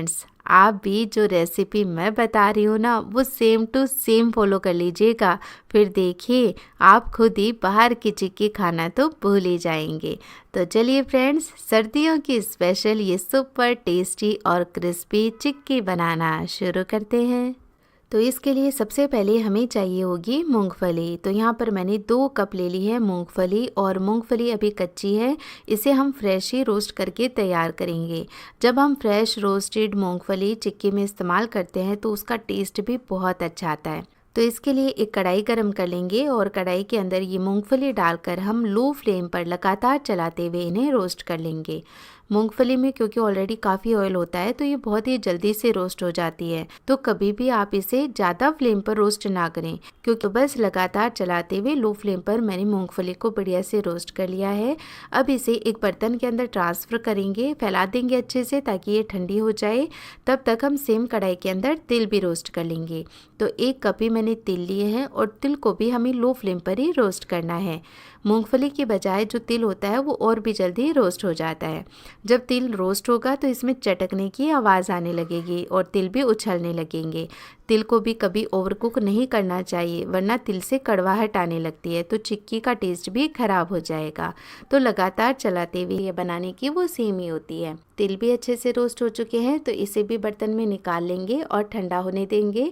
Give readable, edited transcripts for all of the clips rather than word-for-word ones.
Friends, आप भी जो रेसिपी मैं बता रही हूँ ना, वो सेम टू सेम फॉलो कर लीजिएगा। फिर देखिए, आप खुद ही बाहर की चिक्की खाना तो भूल ही जाएंगे। तो चलिए फ्रेंड्स, सर्दियों की स्पेशल ये सुपर टेस्टी और क्रिस्पी चिक्की बनाना शुरू करते हैं। तो इसके लिए सबसे पहले हमें चाहिए होगी मूंगफली। तो यहाँ पर मैंने 2 कप ले ली है मूंगफली, और मूंगफली अभी कच्ची है, इसे हम फ्रेश ही रोस्ट करके तैयार करेंगे। जब हम फ्रेश रोस्टेड मूंगफली चिक्की में इस्तेमाल करते हैं तो उसका टेस्ट भी बहुत अच्छा आता है। तो इसके लिए एक कढ़ाई गरम कर लेंगे और कढ़ाई के अंदर ये मूंगफली डालकर हम लो फ्लेम पर लगातार चलाते हुए इन्हें रोस्ट कर लेंगे। मूंगफली में क्योंकि ऑलरेडी काफ़ी ऑयल होता है तो ये बहुत ही जल्दी से रोस्ट हो जाती है। तो कभी भी आप इसे ज़्यादा फ्लेम पर रोस्ट ना करें, क्योंकि बस लगातार चलाते हुए लो फ्लेम पर मैंने मूंगफली को बढ़िया से रोस्ट कर लिया है। अब इसे एक बर्तन के अंदर ट्रांसफ़र करेंगे, फैला देंगे अच्छे से ताकि ये ठंडी हो जाए। तब तक हम सेम कढ़ाई के अंदर तिल भी रोस्ट कर लेंगे। तो 1 कप ही मैंने तिल लिए हैं और तिल को भी हमें लो फ्लेम पर ही रोस्ट करना है। मूंगफली की बजाय जो तिल होता है वो और भी जल्दी रोस्ट हो जाता है। जब तिल रोस्ट होगा तो इसमें चटकने की आवाज़ आने लगेगी और तिल भी उछलने लगेंगे। तिल को भी कभी ओवरकुक नहीं करना चाहिए, वरना तिल से कड़वाहट आने लगती है तो चिक्की का टेस्ट भी खराब हो जाएगा। तो लगातार चलाते हुए ये बनाने की वो सेम ही होती है। तिल भी अच्छे से रोस्ट हो चुके हैं तो इसे भी बर्तन में निकाल लेंगे और ठंडा होने देंगे।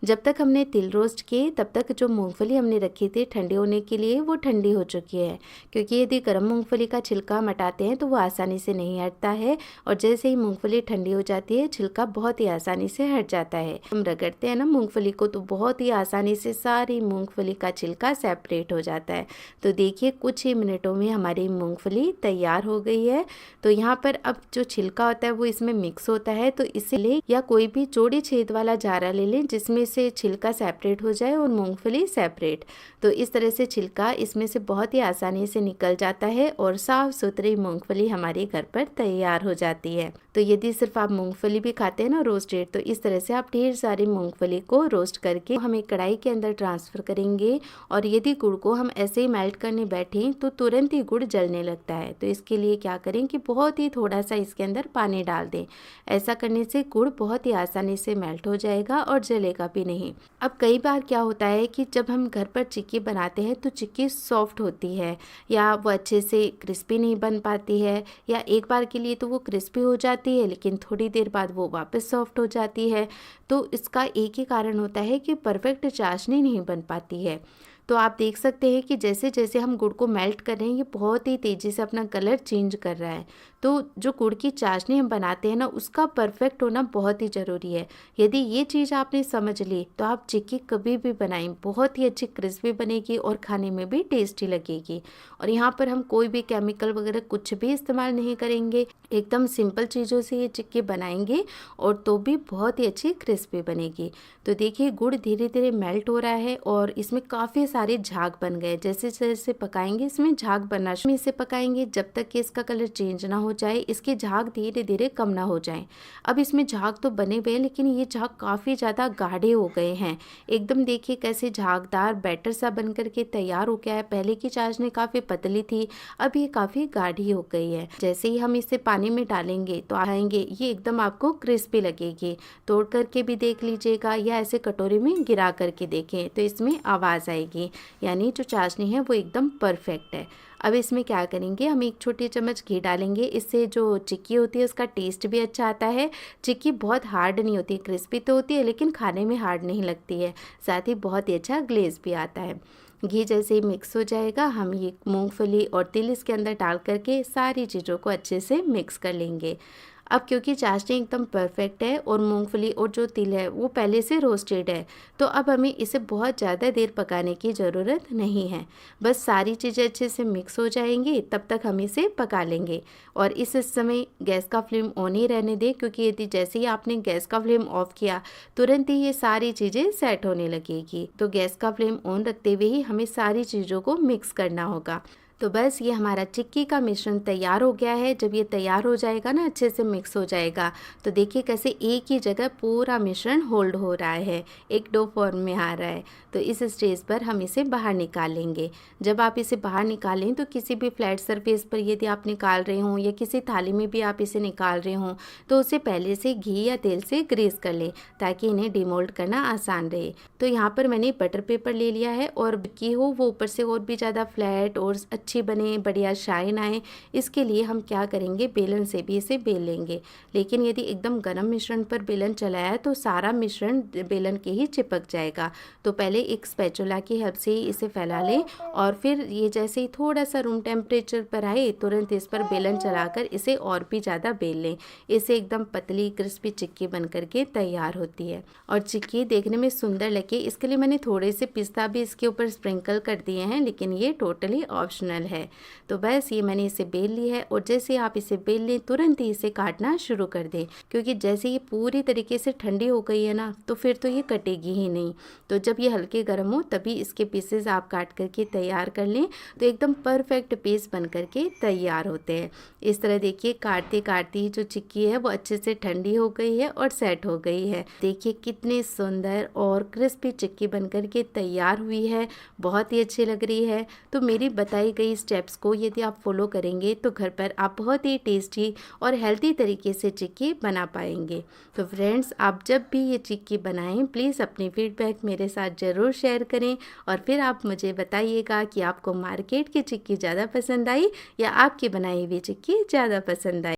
जब तक हमने तिल रोस्ट किए तब तक जो मूंगफली हमने रखी थी ठंडी होने के लिए वो ठंडी हो चुकी है, क्योंकि यदि गर्म मूंगफली का छिलका हम हटाते हैं तो वो आसानी से नहीं हटता है, और जैसे ही मूंगफली ठंडी हो जाती है छिलका बहुत ही आसानी से हट जाता है। हम रगड़ते हैं ना मूंगफली को तो बहुत ही आसानी से सारी मूंगफली का छिलका सेपरेट हो जाता है। तो देखिए, कुछ ही मिनटों में हमारी मूंगफली तैयार हो गई है। तो यहाँ पर अब जो छिलका होता है वो इसमें मिक्स होता है, तो इसीलिए या कोई भी चौड़ी छेद वाला जारा ले लें जिसमें से छिलका सेपरेट हो जाए और मूंगफली सेपरेट। तो इस तरह से छिलका इसमें से बहुत ही आसानी से निकल जाता है और साफ सुथरी मूंगफली हमारे घर पर तैयार हो जाती है। तो यदि सिर्फ आप मूंगफली भी खाते हैं ना रोस्टेड, तो इस तरह से आप ढेर सारी मूंगफली को रोस्ट करके हम एक कढ़ाई के अंदर ट्रांसफर करेंगे। और यदि गुड़ को हम ऐसे ही मेल्ट करने बैठें तो तुरंत ही गुड़ जलने लगता है। तो इसके लिए क्या करें कि बहुत ही थोड़ा सा इसके अंदर पानी डाल दें। ऐसा करने से गुड़ बहुत ही आसानी से मेल्ट हो जाएगा और जलेगा भी नहीं। अब कई बार क्या होता है कि जब हम घर पर चिक्की बनाते हैं तो चिक्की सॉफ्ट होती है या वो अच्छे से क्रिस्पी नहीं बन पाती है, या एक बार के लिए तो वो क्रिस्पी हो जाती है लेकिन थोड़ी देर बाद वो वापस सॉफ्ट हो जाती है। तो इसका एक ही कारण होता है कि परफेक्ट चाशनी नहीं बन पाती है। तो आप देख सकते हैं कि जैसे जैसे हम गुड़ को मेल्ट कर रहे हैं ये बहुत ही तेज़ी से अपना कलर चेंज कर रहा है। तो जो गुड़ की चाशनी हम बनाते हैं ना, उसका परफेक्ट होना बहुत ही ज़रूरी है। यदि ये चीज़ आपने समझ ली तो आप चिक्की कभी भी बनाएं, बहुत ही अच्छी क्रिस्पी बनेगी और खाने में भी टेस्टी लगेगी। और यहाँ पर हम कोई भी केमिकल वगैरह कुछ भी इस्तेमाल नहीं करेंगे, एकदम सिंपल चीज़ों से ये चिक्की बनाएंगे और तो भी बहुत ही अच्छी क्रिस्पी बनेगी। तो देखिए, गुड़ धीरे धीरे मेल्ट हो रहा है और इसमें काफ़ी सारे झाग बन गए। जैसे जैसे पकाएंगे इसमें झाग बनना, इसे पकाएंगे जब तक कि इसका कलर चेंज ना हो जाए, इसके झाग धीरे धीरे कम ना हो जाएं। अब इसमें झाग तो बने हुए हैं लेकिन ये झाग काफ़ी ज़्यादा गाढ़े हो गए हैं। एकदम देखिए कैसे झागदार बैटर सा बन करके तैयार हो गया है। पहले की चाशनी काफ़ी पतली थी, अब ये काफ़ी गाढ़ी हो गई है। जैसे ही हम इसे पानी में डालेंगे तो आएंगे ये एकदम आपको क्रिस्पी लगेगी। तोड़ करके भी देख लीजिएगा या ऐसे कटोरी में गिरा करके देखें तो इसमें आवाज़ आएगी, यानी जो चाशनी है वो एकदम परफेक्ट है। अब इसमें क्या करेंगे, हम 1 छोटी चम्मच घी डालेंगे। इससे जो चिक्की होती है उसका टेस्ट भी अच्छा आता है। चिक्की बहुत हार्ड नहीं होती, क्रिस्पी तो होती है लेकिन खाने में हार्ड नहीं लगती है, साथ ही बहुत ही अच्छा ग्लेज भी आता है। घी जैसे ही मिक्स हो जाएगा हम ये मूंगफली और तिल इसके अंदर डाल करके सारी चीज़ों को अच्छे से मिक्स कर लेंगे। अब क्योंकि चाशनी एकदम परफेक्ट है और मूंगफली और जो तिल है वो पहले से रोस्टेड है, तो अब हमें इसे बहुत ज़्यादा देर पकाने की ज़रूरत नहीं है। बस सारी चीज़ें अच्छे से मिक्स हो जाएंगी तब तक हम इसे पका लेंगे। और इस समय गैस का फ्लेम ऑन ही रहने दें, क्योंकि यदि जैसे ही आपने गैस का फ्लेम ऑफ किया तुरंत ही ये सारी चीज़ें सेट होने लगेगी। तो गैस का फ्लेम ऑन रखते हुए ही हमें सारी चीज़ों को मिक्स करना होगा। तो बस ये हमारा चिक्की का मिश्रण तैयार हो गया है। जब ये तैयार हो जाएगा ना, अच्छे से मिक्स हो जाएगा, तो देखिए कैसे एक ही जगह पूरा मिश्रण होल्ड हो रहा है, एक डो फॉर्म में आ रहा है। तो इस स्टेज पर हम इसे बाहर निकालेंगे। जब आप इसे बाहर निकालें तो किसी भी फ्लैट सरफेस पर यदि आप निकाल रहे हों या किसी थाली में भी आप इसे निकाल रहे हों, तो उसे पहले से घी या तेल से ग्रीस कर लें ताकि इन्हें डिमोल्ड करना आसान रहे। तो यहाँ पर मैंने बटर पेपर ले लिया है और की हो वो ऊपर से और भी ज़्यादा फ्लैट और अच्छी बने, बढ़िया शाइन आए, इसके लिए हम क्या करेंगे, बेलन से भी इसे बेल लेंगे। लेकिन यदि एकदम गर्म मिश्रण पर बेलन चलाया तो सारा मिश्रण बेलन के ही चिपक जाएगा। तो पहले एक स्पैचुला की हेल्प से ही इसे फैला लें और फिर ये जैसे ही थोड़ा सा रूम टेम्परेचर पर आए तुरंत इस पर बेलन चलाकर इसे और भी ज़्यादा बेल लें। इससे एकदम पतली क्रिस्पी चिक्की बन करके तैयार होती है और चिक्की देखने में सुंदर लगे इसके लिए मैंने थोड़े से पिस्ता भी इसके ऊपर स्प्रिंकल कर दिए हैं, लेकिन ये टोटली ऑप्शनल है। तो बस ये मैंने इसे बेल ली है और जैसे आप इसे बेल लें तुरंत ही इसे काटना शुरू कर दें, क्योंकि जैसे ये पूरी तरीके से ठंडी हो गई है ना, तो फिर तो ये कटेगी ही नहीं। तो जब ये हल्के गर्म हो तभी इसके पीसेस आप काट करके तैयार कर लें, तो एकदम परफेक्ट पीस बन करके तैयार होते हैं। इस तरह देखिए काटते काटते ही जो चिक्की है वो अच्छे से ठंडी हो गई है और सेट हो गई है। देखिए कितनी सुंदर और क्रिस्पी चिक्की बन करके तैयार हुई है, बहुत ही अच्छी लग रही है। तो मेरी बताई गई स्टेप्स को यदि आप फॉलो करेंगे तो घर पर आप बहुत ही टेस्टी और हेल्दी तरीके से चिक्की बना पाएंगे। तो फ्रेंड्स, आप जब भी ये चिक्की बनाएं प्लीज़ अपनी फीडबैक मेरे साथ ज़रूर शेयर करें और फिर आप मुझे बताइएगा कि आपको मार्केट की चिक्की ज़्यादा पसंद आई या आपकी बनाई हुई चिक्की ज़्यादा पसंद आई।